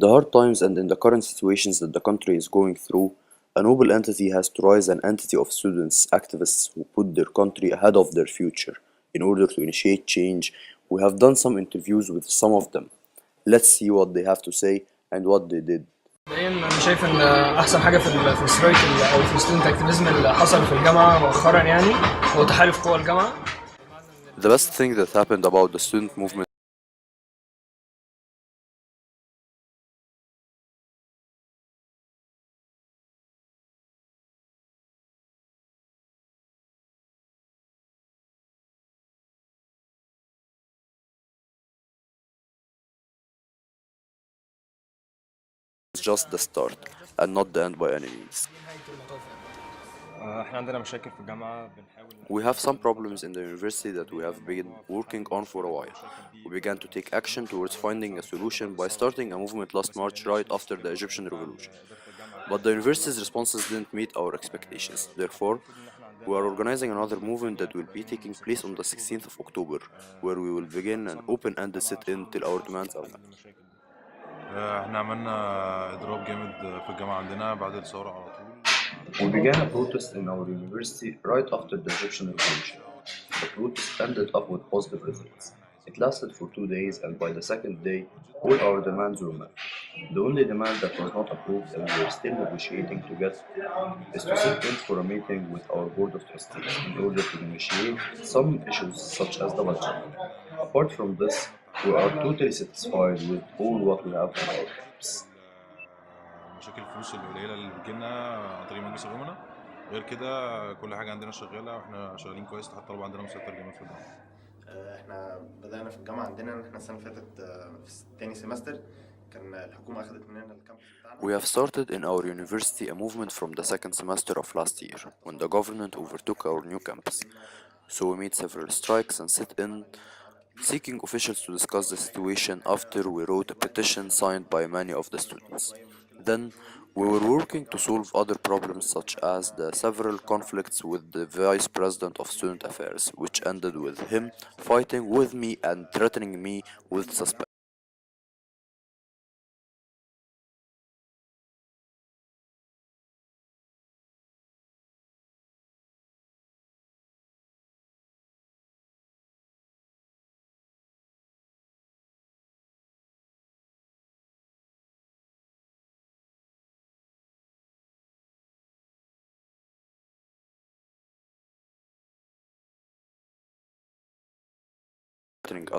The hard times and in the current situations that the country is going through, a noble entity has to rise, an entity of students, activists who put their country ahead of their future in order to initiate change. We have done some interviews with some of them. Let's see what they have to say and what they did. مبدئيا انا شايف ان احسن حاجه في السترايك او في الستودنت اكتيفيزم اللي حصل في الجامعه مؤخرا يعني هو تحالف قوى الجامعه. The best thing that happened about the student movement is just the start and not the end by any means. احنا عندنا مشاكل في الجامعة بنحاول We have some problems in the university that we have been working on for a while. We began to take action towards finding a solution by starting a movement last March right after the Egyptian revolution. But the university's responses didn't meet our expectations. Therefore, we are organizing another movement that will be taking place on the 16th of October, where we will begin an open-ended sit-in till our demands are met. احنا عملنا اضراب جامد في الجامعة عندنا بعد الثورة على طول. We began a protest in our university right after the Egyptian revolution. The protest ended up with positive results. It lasted for 2 days, and by the second day, all our demands were met. The only demand that was not approved and we are still negotiating to get is to sit in for a meeting with our board of trustees in order to negotiate some issues such as the budget. Apart from this, we are totally satisfied with all what we have on our plates. مشاكل الفلوس القليلة اللي بتجيلنا عن طريق مجلس الأمنا. غير كده كل حاجة عندنا شغالة واحنا شغالين كويس، حتى الطلبة عندنا مسيطر جامد في الجامعة. احنا بدأنا في الجامعة عندنا ان احنا السنة اللي فاتت في تاني سمستر كان الحكومة أخدت مننا الكامبس بتاعنا. We have started in our university a movement from the second semester of last year, when the government overtook our new campus. So we made several strikes and sit-in, seeking officials to discuss the situation after we wrote a petition signed by many of the students. Then, we were working to solve other problems such as the several conflicts with the Vice President of Student Affairs, which ended with him fighting with me and threatening me with suspension.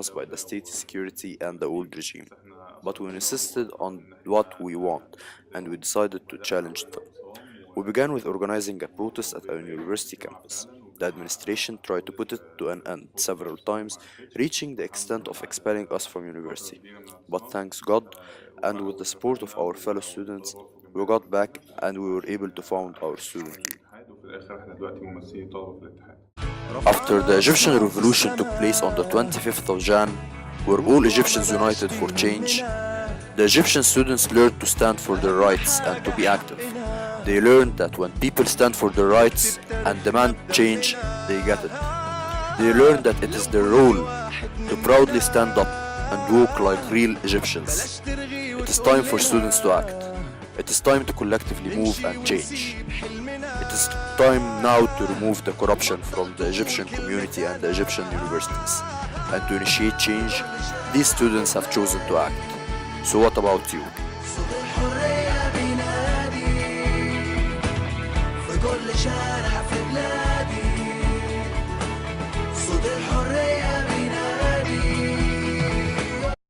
Us by the state security and the old regime, but we insisted on what we want and we decided to challenge them. We began with organizing a protest at our university campus. The administration tried to put it to an end several times, reaching the extent of expelling us from university. But thanks God, and with the support of our fellow students, we got back and we were able to found our student union. After the Egyptian revolution took place on the 25th of Jan, where all Egyptians united for change, the Egyptian students learned to stand for their rights and to be active. They learned that when people stand for their rights and demand change, they get it. They learned that it is their role to proudly stand up and walk like real Egyptians. It is time for students to act. It is time to collectively move and change. It is time now to remove the corruption from the Egyptian community and the Egyptian universities. And to initiate change, these students have chosen to act. So what about you? في كل شارع